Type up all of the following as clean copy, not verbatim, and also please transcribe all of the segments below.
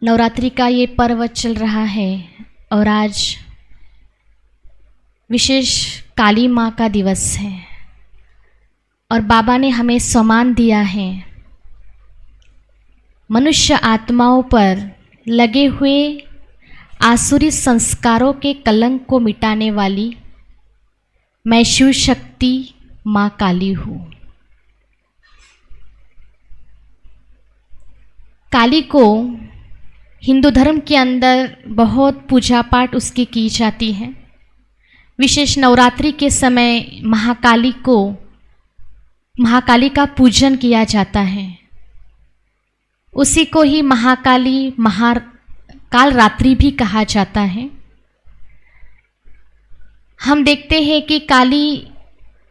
नवरात्रि का ये पर्व चल रहा है और आज विशेष काली माँ का दिवस है और बाबा ने हमें सम्मान दिया है। मनुष्य आत्माओं पर लगे हुए आसुरी संस्कारों के कलंक को मिटाने वाली मैं शिव शक्ति माँ काली हूँ। काली को हिंदू धर्म के अंदर बहुत पूजा पाठ उसकी की जाती है। विशेष नवरात्रि के समय महाकाली का पूजन किया जाता है। उसी को ही महाकाली काल रात्रि भी कहा जाता है। हम देखते हैं कि काली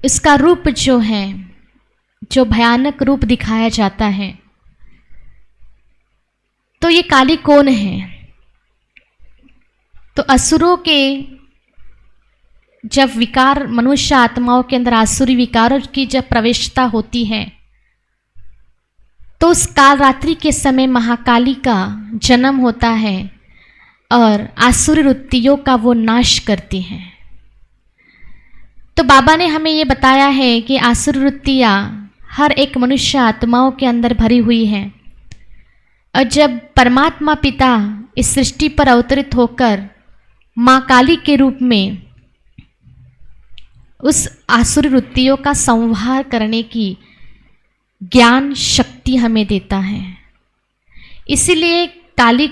इसका रूप जो भयानक रूप दिखाया जाता है। तो ये काली कौन है? तो असुरों के जब विकार मनुष्य आत्माओं के अंदर आसुरी विकारों की जब प्रवेशता होती है तो उस काल रात्रि के समय महाकाली का जन्म होता है और आसुरी वृत्तियों का वो नाश करती हैं। तो बाबा ने हमें ये बताया है कि आसुरी वृत्तियाँ हर एक मनुष्य आत्माओं के अंदर भरी हुई हैं और जब परमात्मा पिता इस सृष्टि पर अवतरित होकर माँ काली के रूप में उस आसुरी वृत्तियों का संहार करने की ज्ञान शक्ति हमें देता है। इसीलिए काली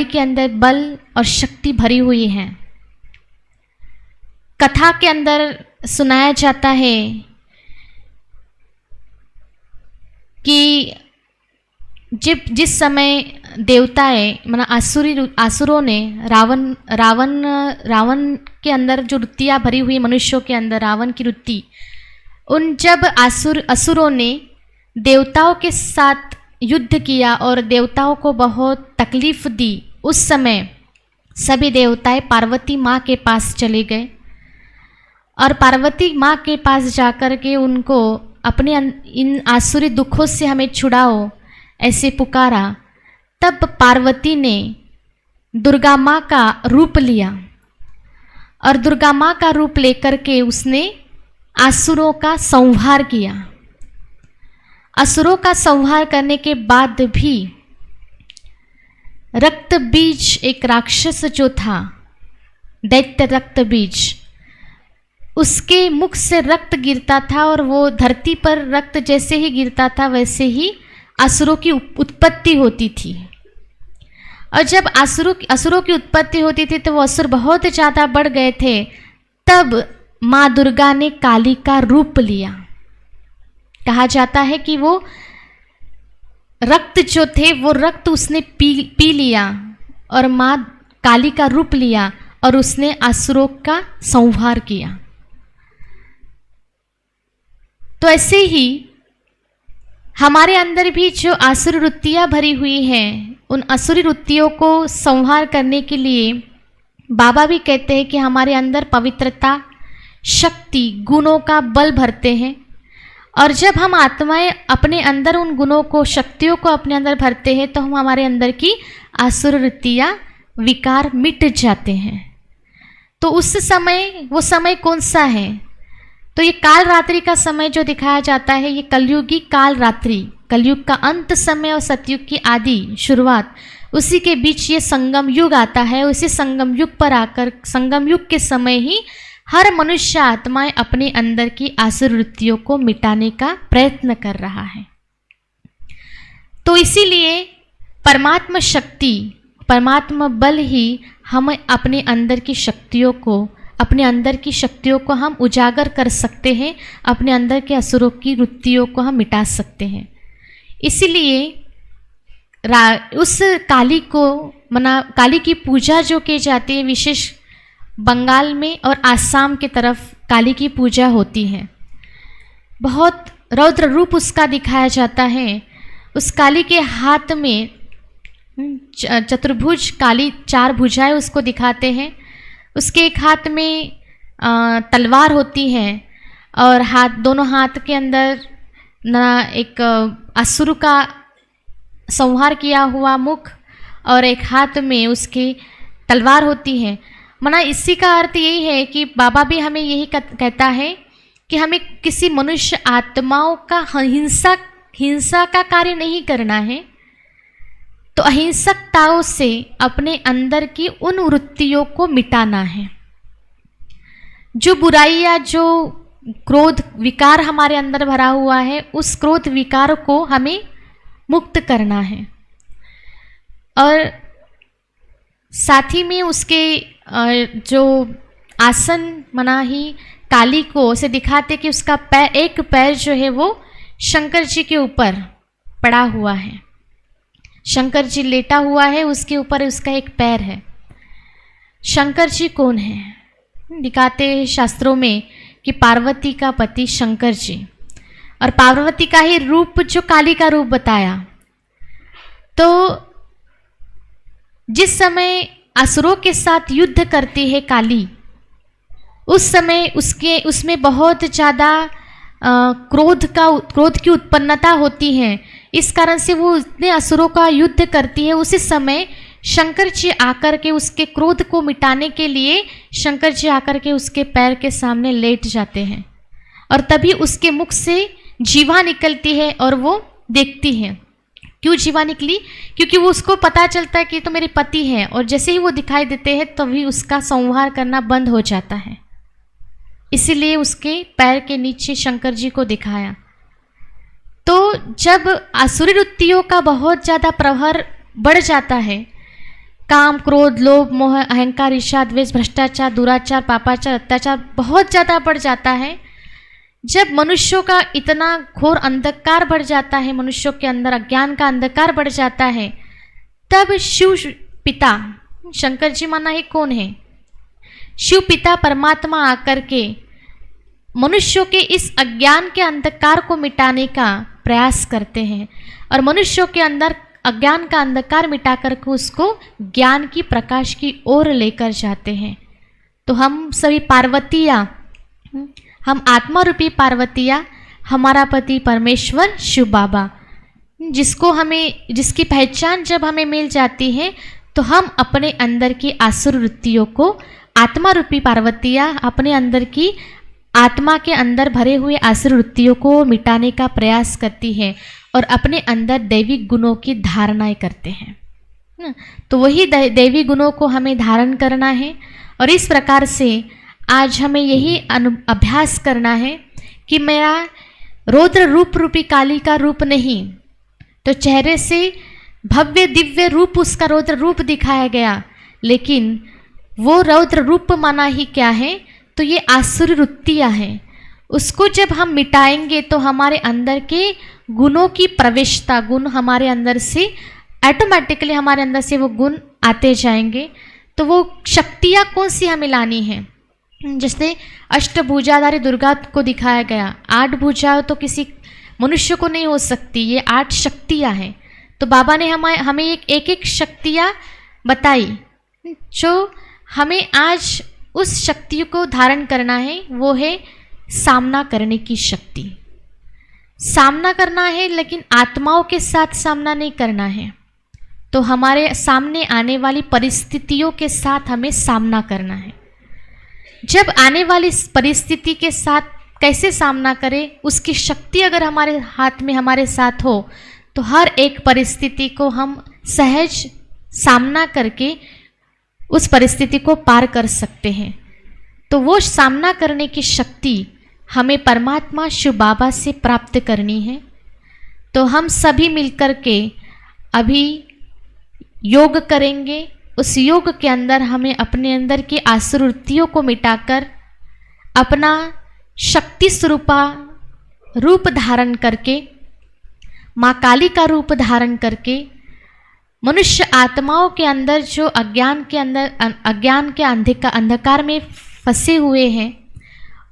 के अंदर बल और शक्ति भरी हुई है। कथा के अंदर सुनाया जाता है कि जिस समय देवताएं असुरों ने रावण के अंदर जो वृत्तियाँ भरी हुई मनुष्यों के अंदर रावण की वृत्ति, जब असुरों ने देवताओं के साथ युद्ध किया और देवताओं को बहुत तकलीफ दी, उस समय सभी देवताएं पार्वती माँ के पास चले गए और पार्वती माँ के पास जाकर के उनको अपने इन आसुरी दुखों से हमें छुड़ाओ ऐसे पुकारा। तब पार्वती ने दुर्गा माँ का रूप लिया और दुर्गा माँ का रूप लेकर के उसने असुरों का संहार किया। असुरों का संहार करने के बाद भी रक्त बीज एक राक्षस जो था, दैत्य रक्त बीज, उसके मुख से रक्त गिरता था और वो धरती पर रक्त जैसे ही गिरता था वैसे ही असुरों की उत्पत्ति होती थी। और जब असुरों की उत्पत्ति होती थी तो वो असुर बहुत ज़्यादा बढ़ गए थे। तब माँ दुर्गा ने काली का रूप लिया। कहा जाता है कि वो रक्त जो थे वो रक्त उसने पी लिया और माँ काली का रूप लिया और उसने असुरों का संहार किया। तो ऐसे ही हमारे अंदर भी जो आसुरी वृत्तियाँ भरी हुई हैं, उन आसुरी वृत्तियों को संहार करने के लिए बाबा भी कहते हैं कि हमारे अंदर पवित्रता, शक्ति, गुणों का बल भरते हैं। और जब हम आत्माएं अपने अंदर उन गुणों को, शक्तियों को अपने अंदर भरते हैं तो हम हमारे अंदर की आसुरी वृत्तियाँ, विकार मिट जाते हैं। तो उस समय, वो समय कौन सा है? तो ये काल रात्रि का समय जो दिखाया जाता है, ये कलयुगी काल रात्रि, कलयुग का अंत समय और सतयुग की आदि शुरुआत, उसी के बीच ये संगम युग आता है। उसी संगम युग पर आकर संगम युग के समय ही हर मनुष्य आत्माएं अपने अंदर की आसुरी वृत्तियों को मिटाने का प्रयत्न कर रहा है। तो इसीलिए परमात्मा शक्ति, परमात्मा बल ही हमें अपने अंदर की शक्तियों को हम उजागर कर सकते हैं, अपने अंदर के असुरों की वृत्तियों को हम मिटा सकते हैं। इसीलिए उस काली की पूजा जो की जाती है, विशेष बंगाल में और आसाम की तरफ काली की पूजा होती है। बहुत रौद्र रूप उसका दिखाया जाता है। उस काली के हाथ में चतुर्भुज काली 4 भुजाएं उसको दिखाते हैं। उसके एक हाथ में तलवार होती है और दोनों हाथ के अंदर एक असुर का संहार किया हुआ मुख और एक हाथ में उसकी तलवार होती है। माना इसी का अर्थ यही है कि बाबा भी हमें यही कहता है कि हमें किसी मनुष्य आत्माओं का हिंसा का कार्य नहीं करना है। तो अहिंसकताओं से अपने अंदर की उन वृत्तियों को मिटाना है। जो बुराई या जो क्रोध विकार हमारे अंदर भरा हुआ है, उस क्रोध विकार को हमें मुक्त करना है। और साथ ही में उसके जो आसन मना ही काली को से दिखाते कि उसका एक पैर जो है वो शंकर जी के ऊपर पड़ा हुआ है। शंकर जी लेटा हुआ है, उसके ऊपर उसका एक पैर है। शंकर जी कौन है? दिखाते हैं शास्त्रों में कि पार्वती का पति शंकर जी, और पार्वती का ही रूप जो काली का रूप बताया। तो जिस समय असुरों के साथ युद्ध करती है काली, उस समय उसमें बहुत ज़्यादा क्रोध की उत्पन्नता होती है। इस कारण से वो इतने असुरों का युद्ध करती है। उसी समय शंकर जी आकर के उसके क्रोध को मिटाने के लिए शंकर जी आकर के उसके पैर के सामने लेट जाते हैं, और तभी उसके मुख से जीवा निकलती है और वो देखती है। क्यों जीवा निकली? क्योंकि वो उसको पता चलता है कि तो मेरे पति हैं, और जैसे ही वो दिखाई देते हैं तभी उसका संहार करना बंद हो जाता है। इसीलिए उसके पैर के नीचे शंकर जी को दिखाया। तो जब आसुरी वृत्तियों का बहुत ज़्यादा प्रभार बढ़ जाता है, काम, क्रोध, लोभ, मोह, अहंकार, ईर्ष्या, द्वेष, भ्रष्टाचार, दुराचार, पापाचार, अत्याचार बहुत ज़्यादा बढ़ जाता है। जब मनुष्यों का इतना घोर अंधकार बढ़ जाता है, मनुष्यों के अंदर अज्ञान का अंधकार बढ़ जाता है, तब शिव पिता शंकर जी माना ही कौन है? शिव पिता परमात्मा आकर के मनुष्यों के इस अज्ञान के अंधकार को मिटाने का प्रयास करते हैं, और मनुष्यों के अंदर अज्ञान का अंधकार मिटा करके उसको ज्ञान की प्रकाश की ओर लेकर जाते हैं। तो हम सभी पार्वतियाँ, हम आत्मा रूपी पार्वतियाँ, हमारा पति परमेश्वर शिव बाबा, जिसकी पहचान जब हमें मिल जाती है तो हम अपने अंदर की आसुर वृत्तियों को, आत्मा रूपी पार्वतियाँ अपने अंदर की आत्मा के अंदर भरे हुए आसुर वृत्तियों को मिटाने का प्रयास करती है और अपने अंदर दैवी गुणों की धारणाएं करते हैं। तो वही दैवी गुणों को हमें धारण करना है, और इस प्रकार से आज हमें यही अभ्यास करना है कि मेरा रौद्र रूप रूपी काली का रूप नहीं, तो चेहरे से भव्य दिव्य रूप उसका रौद्र रूप दिखाया गया, लेकिन वो रौद्र रूप माना ही क्या है? तो ये आसुरी वृत्तियाँ हैं। उसको जब हम मिटाएंगे तो हमारे अंदर के गुणों की प्रवेशता, गुण हमारे अंदर से ऑटोमेटिकली हमारे अंदर से वो गुण आते जाएंगे। तो वो शक्तियाँ कौन सी हमें लानी है? जैसे अष्टभुजाधारी दुर्गा को दिखाया गया। 8 भुजा तो किसी मनुष्य को नहीं हो सकती, ये 8 शक्तियाँ हैं। तो बाबा ने हमें एक शक्तियाँ बताई जो हमें आज उस शक्ति को धारण करना है। वो है सामना करने की शक्ति। सामना करना है, लेकिन आत्माओं के साथ सामना नहीं करना है। तो हमारे सामने आने वाली परिस्थितियों के साथ हमें सामना करना है। जब आने वाली परिस्थिति के साथ कैसे सामना करें, उसकी शक्ति अगर हमारे हाथ में हमारे साथ हो तो हर एक परिस्थिति को हम सहज सामना करके उस परिस्थिति को पार कर सकते हैं। तो वो सामना करने की शक्ति हमें परमात्मा शिव बाबा से प्राप्त करनी है। तो हम सभी मिलकर के अभी योग करेंगे। उस योग के अंदर हमें अपने अंदर की आसुर वृत्तियों को मिटाकर अपना शक्ति स्वरूपा रूप धारण करके, माँ काली का रूप धारण करके, मनुष्य आत्माओं के अंदर जो अज्ञान के अंधकार में फंसे हुए हैं,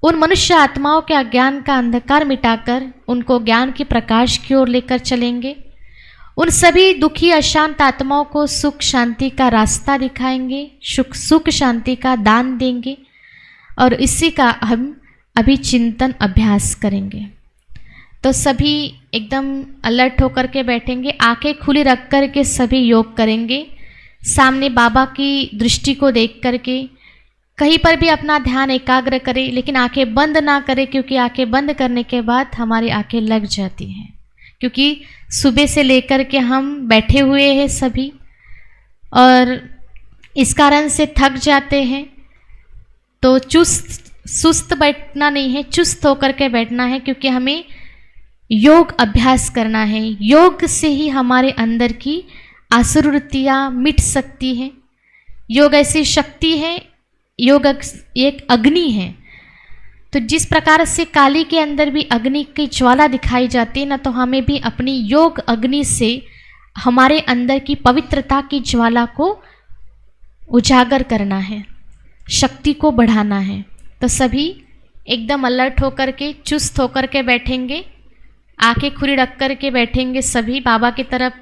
उन मनुष्य आत्माओं के अज्ञान का अंधकार मिटाकर उनको ज्ञान की प्रकाश की ओर लेकर चलेंगे। उन सभी दुखी अशांत आत्माओं को सुख शांति का रास्ता दिखाएंगे, सुख शांति का दान देंगे, और इसी का हम अभी चिंतन अभ्यास करेंगे। तो सभी एकदम अलर्ट होकर के बैठेंगे, आंखें खुली रख कर के सभी योग करेंगे। सामने बाबा की दृष्टि को देख करके कहीं पर भी अपना ध्यान एकाग्र करें, लेकिन आंखें बंद ना करें, क्योंकि आंखें बंद करने के बाद हमारी आंखें लग जाती हैं। क्योंकि सुबह से लेकर के हम बैठे हुए हैं सभी, और इस कारण से थक जाते हैं। तो सुस्त बैठना नहीं है, चुस्त होकर के बैठना है, क्योंकि हमें योग अभ्यास करना है। योग से ही हमारे अंदर की आसुर वृत्तियाँ मिट सकती हैं। योग ऐसी शक्ति है, योग एक अग्नि है। तो जिस प्रकार से काली के अंदर भी अग्नि की ज्वाला दिखाई जाती है ना, तो हमें भी अपनी योग अग्नि से हमारे अंदर की पवित्रता की ज्वाला को उजागर करना है, शक्ति को बढ़ाना है। तो सभी एकदम अलर्ट होकर के, चुस्त होकर के बैठेंगे, आंखें खुली रख कर के बैठेंगे। सभी बाबा की तरफ,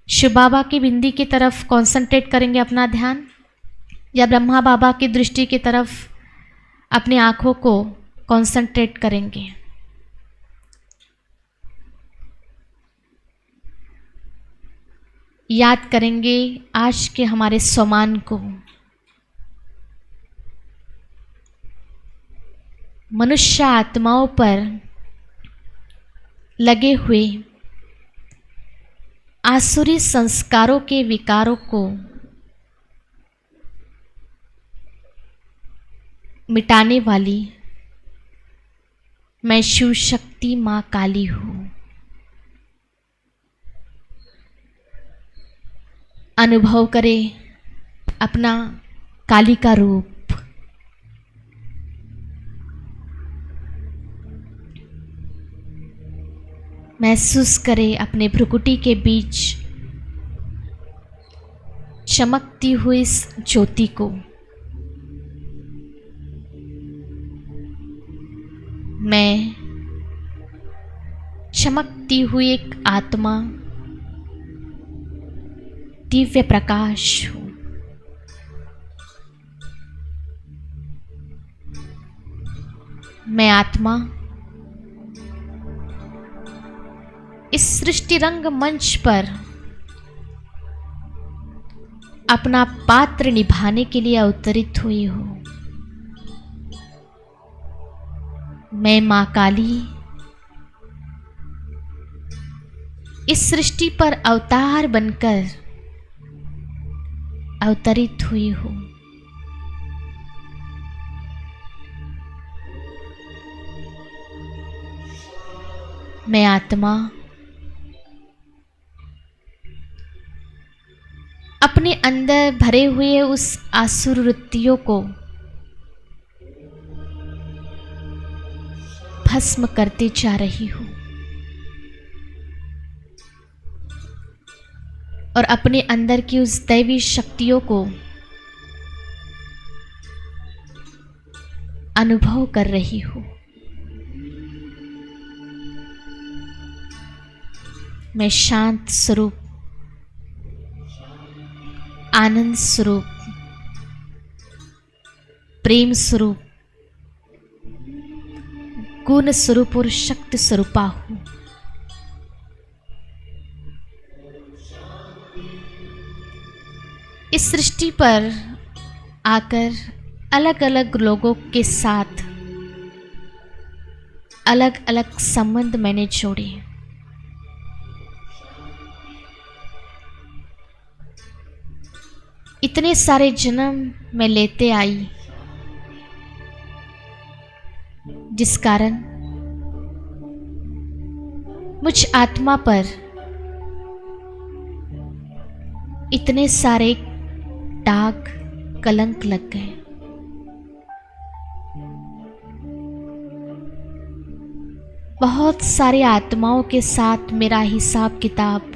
शिव बाबा की बिंदी की तरफ कंसंट्रेट करेंगे अपना ध्यान, या ब्रह्मा बाबा की दृष्टि की तरफ अपनी आँखों को कंसंट्रेट करेंगे। याद करेंगे आज के हमारे सम्मान को। मनुष्य आत्माओं पर लगे हुए आसुरी संस्कारों के विकारों को मिटाने वाली मैं शिव शक्ति माँ काली हूँ। अनुभव करें अपना काली का रूप। महसूस करें अपने भ्रुकुटी के बीच चमकती हुई इस ज्योति को। मैं चमकती हुई एक आत्मा, दिव्य प्रकाश हूँ। मैं आत्मा इस सृष्टि रंग मंच पर अपना पात्र निभाने के लिए अवतरित हुई हूँ। मैं माँ काली इस सृष्टि पर अवतार बनकर अवतरित हुई हूँ। मैं आत्मा अपने अंदर भरे हुए उस आसुर वृत्तियों को भस्म करते जा रही हूँ, और अपने अंदर की उस दैवी शक्तियों को अनुभव कर रही हूँ। मैं शांत स्वरूप, आनंद स्वरूप, प्रेम स्वरूप, गुण स्वरूप और शक्ति स्वरूपा हूँ। इस सृष्टि पर आकर अलग अलग लोगों के साथ अलग अलग संबंध मैंने जोड़े। इतने सारे जन्म मैं लेते आई, जिस कारण मुझ आत्मा पर इतने सारे दाग कलंक लग गए। बहुत सारे आत्माओं के साथ मेरा हिसाब किताब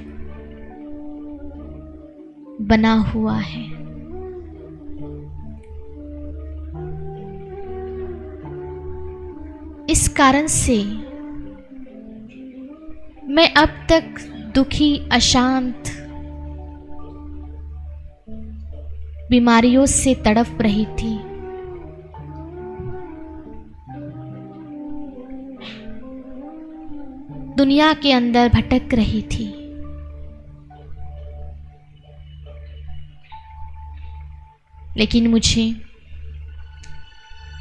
बना हुआ है। इस कारण से मैं अब तक दुखी, अशांत, बीमारियों से तड़प रही थी। दुनिया के अंदर भटक रही थी। लेकिन मुझे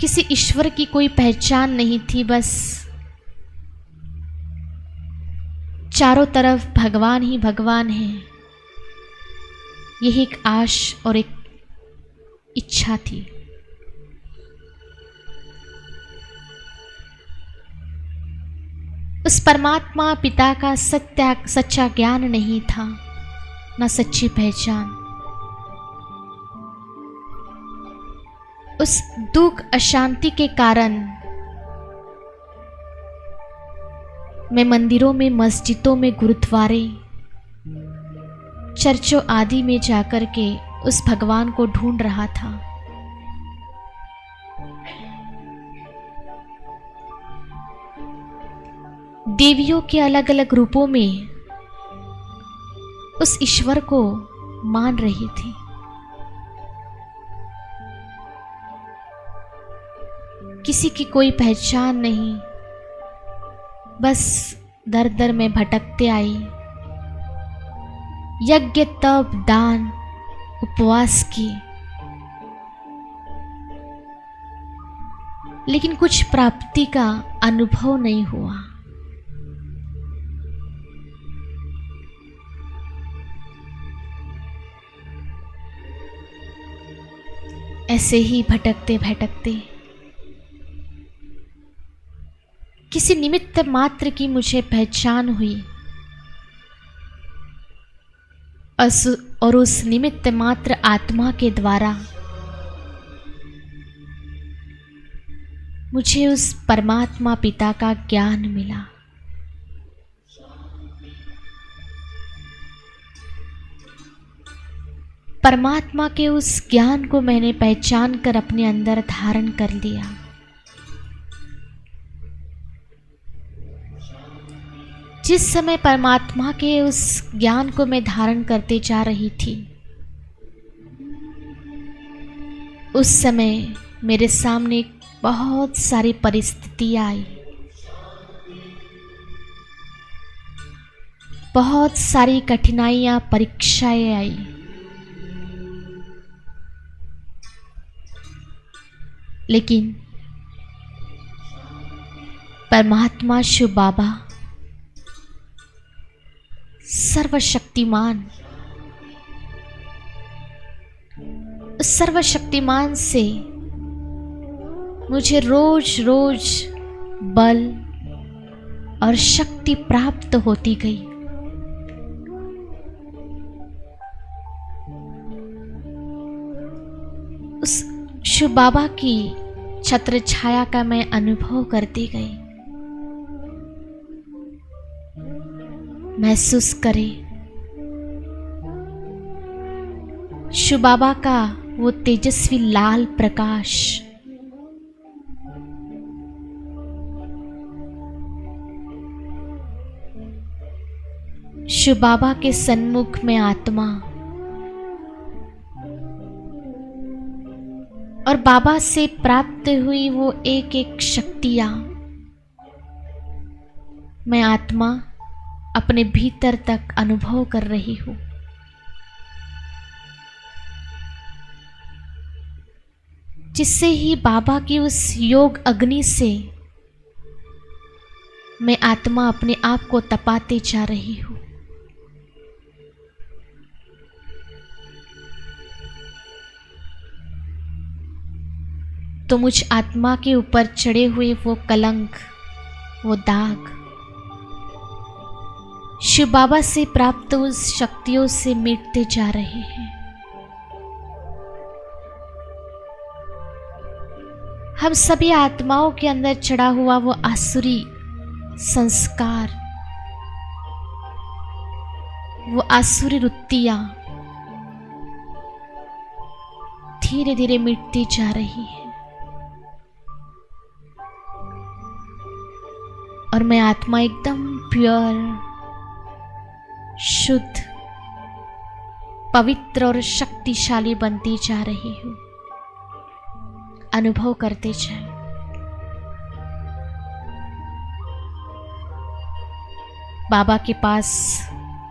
किसी ईश्वर की कोई पहचान नहीं थी। बस चारों तरफ भगवान ही भगवान है, यही एक आश और एक इच्छा थी। उस परमात्मा पिता का सच्चा ज्ञान नहीं था, ना सच्ची पहचान। उस दुख अशांति के कारण मैं मंदिरों में, मस्जिदों में, गुरुद्वारे, चर्चों आदि में जाकर के उस भगवान को ढूंढ रहा था। देवियों के अलग अलग रूपों में उस ईश्वर को मान रही थी। किसी की कोई पहचान नहीं, बस दर दर में भटकते आई। यज्ञ, तप, दान, उपवास किए, लेकिन कुछ प्राप्ति का अनुभव नहीं हुआ। ऐसे ही भटकते भटकते किसी निमित्त मात्र की मुझे पहचान हुई, और उस निमित्त मात्र आत्मा के द्वारा मुझे उस परमात्मा पिता का ज्ञान मिला। परमात्मा के उस ज्ञान को मैंने पहचान कर अपने अंदर धारण कर लिया। जिस समय परमात्मा के उस ज्ञान को मैं धारण करते जा रही थी, उस समय मेरे सामने बहुत सारी परिस्थितियां आई, बहुत सारी कठिनाइयां, परीक्षाएं आई। लेकिन परमात्मा शिव बाबा सर्वशक्तिमान, उस सर्वशक्तिमान से मुझे रोज रोज बल और शक्ति प्राप्त होती गई। उस शिव बाबा की छत्र छाया का मैं अनुभव करती गई। महसूस करें शिव बाबा का वो तेजस्वी लाल प्रकाश, शिव बाबा के सन्मुख में आत्मा और बाबा से प्राप्त हुई वो एक एक शक्तियां, मैं आत्मा अपने भीतर तक अनुभव कर रही हूं। जिससे ही बाबा की उस योग अग्नि से मैं आत्मा अपने आप को तपाते जा रही हूं। तो मुझ आत्मा के ऊपर चढ़े हुए वो कलंक, वो दाग शिव बाबा से प्राप्त उस शक्तियों से मिटते जा रहे हैं। हम सभी आत्माओं के अंदर चढ़ा हुआ वो आसुरी संस्कार, वो आसुरी वृत्तियां धीरे धीरे मिटती जा रही है। और मैं आत्मा एकदम प्योर, शुद्ध, पवित्र और शक्तिशाली बनती जा रही हूं। अनुभव करते जाएं। बाबा के पास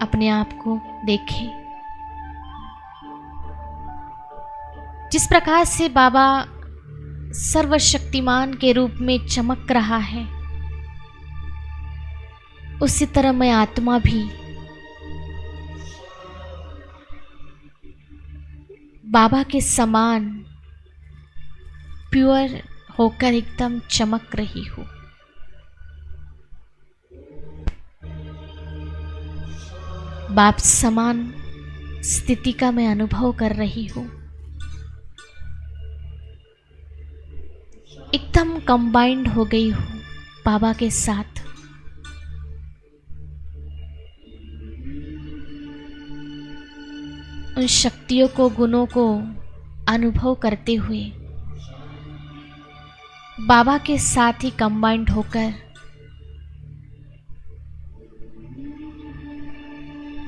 अपने आप को देखें। जिस प्रकार से बाबा सर्वशक्तिमान के रूप में चमक रहा है, उसी तरह मैं आत्मा भी बाबा के समान प्योर होकर एकदम चमक रही हूँ। बाप समान स्थिति का मैं अनुभव कर रही हूँ। एकदम कंबाइंड हो गई हूँ बाबा के साथ। उन शक्तियों को, गुणों को अनुभव करते हुए बाबा के साथ ही कंबाइंड होकर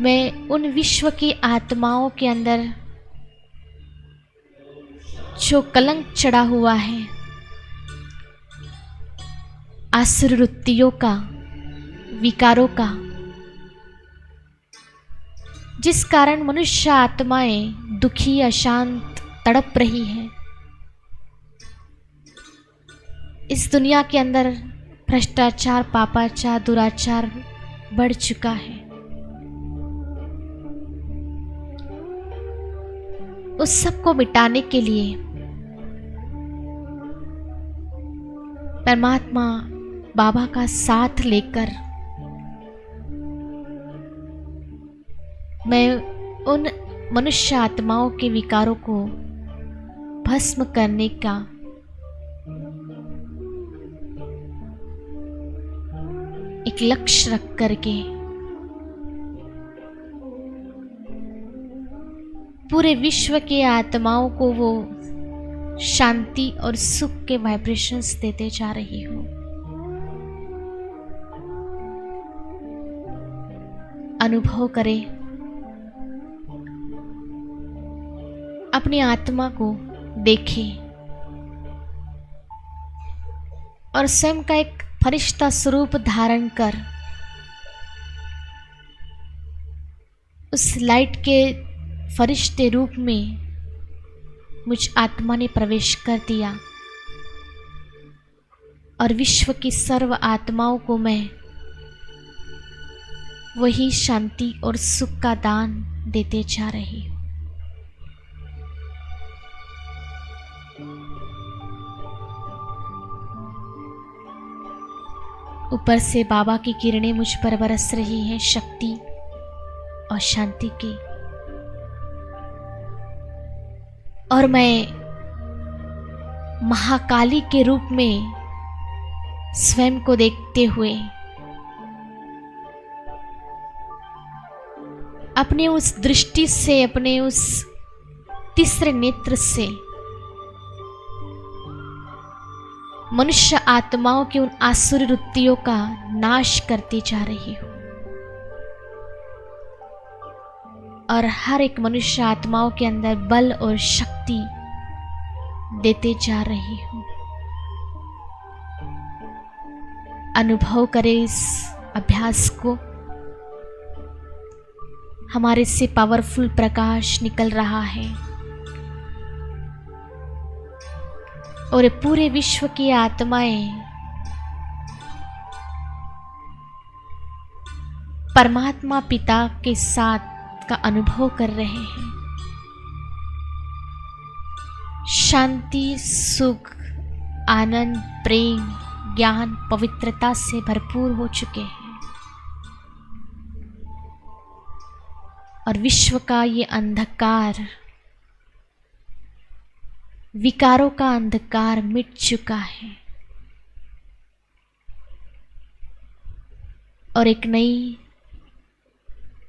मैं उन विश्व की आत्माओं के अंदर जो कलंक चढ़ा हुआ है, आसुर वृत्तियों का, विकारों का, जिस कारण मनुष्य आत्माएं दुखी, अशांत, तड़प रही हैं। इस दुनिया के अंदर भ्रष्टाचार, पापाचार, दुराचार बढ़ चुका है। उस सब को मिटाने के लिए परमात्मा बाबा का साथ लेकर मैं उन मनुष्य आत्माओं के विकारों को भस्म करने का एक लक्ष्य रख करके पूरे विश्व के आत्माओं को वो शांति और सुख के वाइब्रेशंस देते जा रही हूँ। अनुभव करें, अपनी आत्मा को देखें और स्वयं का एक फरिश्ता स्वरूप धारण कर उस लाइट के फरिश्ते रूप में मुझ आत्मा ने प्रवेश कर दिया और विश्व की सर्व आत्माओं को मैं वही शांति और सुख का दान देते जा रही हूँ। ऊपर से बाबा की किरणें मुझ पर बरस रही हैं, शक्ति और शांति की। और मैं महाकाली के रूप में स्वयं को देखते हुए अपने उस दृष्टि से, अपने उस तीसरे नेत्र से मनुष्य आत्माओं की उन आसुरी वृत्तियों का नाश करती जा रही हूँ और हर एक मनुष्य आत्माओं के अंदर बल और शक्ति देते जा रही हूँ। अनुभव करें इस अभ्यास को। हमारे से पावरफुल प्रकाश निकल रहा है और पूरे विश्व की आत्माएं परमात्मा पिता के साथ का अनुभव कर रहे हैं। शांति, सुख, आनंद, प्रेम, ज्ञान, पवित्रता से भरपूर हो चुके हैं और विश्व का ये अंधकार, विकारों का अंधकार मिट चुका है और एक नई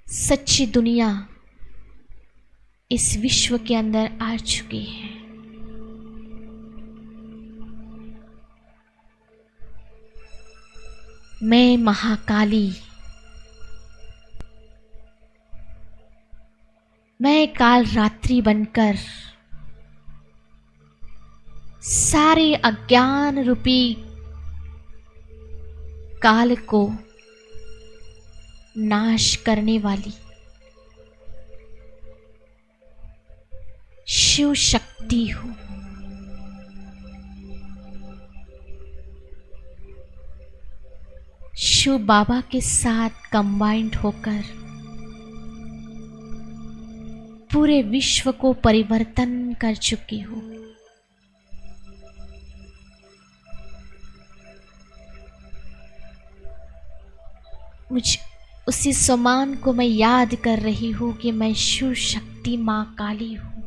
सच्ची दुनिया इस विश्व के अंदर आ चुकी है। मैं महाकाली, मैं काल रात्रि बनकर सारे अज्ञान रूपी काल को नाश करने वाली शिव शक्ति शक्ति हूँ। शिव बाबा के साथ कंबाइंड होकर पूरे विश्व को परिवर्तन कर चुकी हूँ। मुझ उसी सम्मान को मैं याद कर रही हूँ कि मैं शिव शक्ति माँ काली हूँ।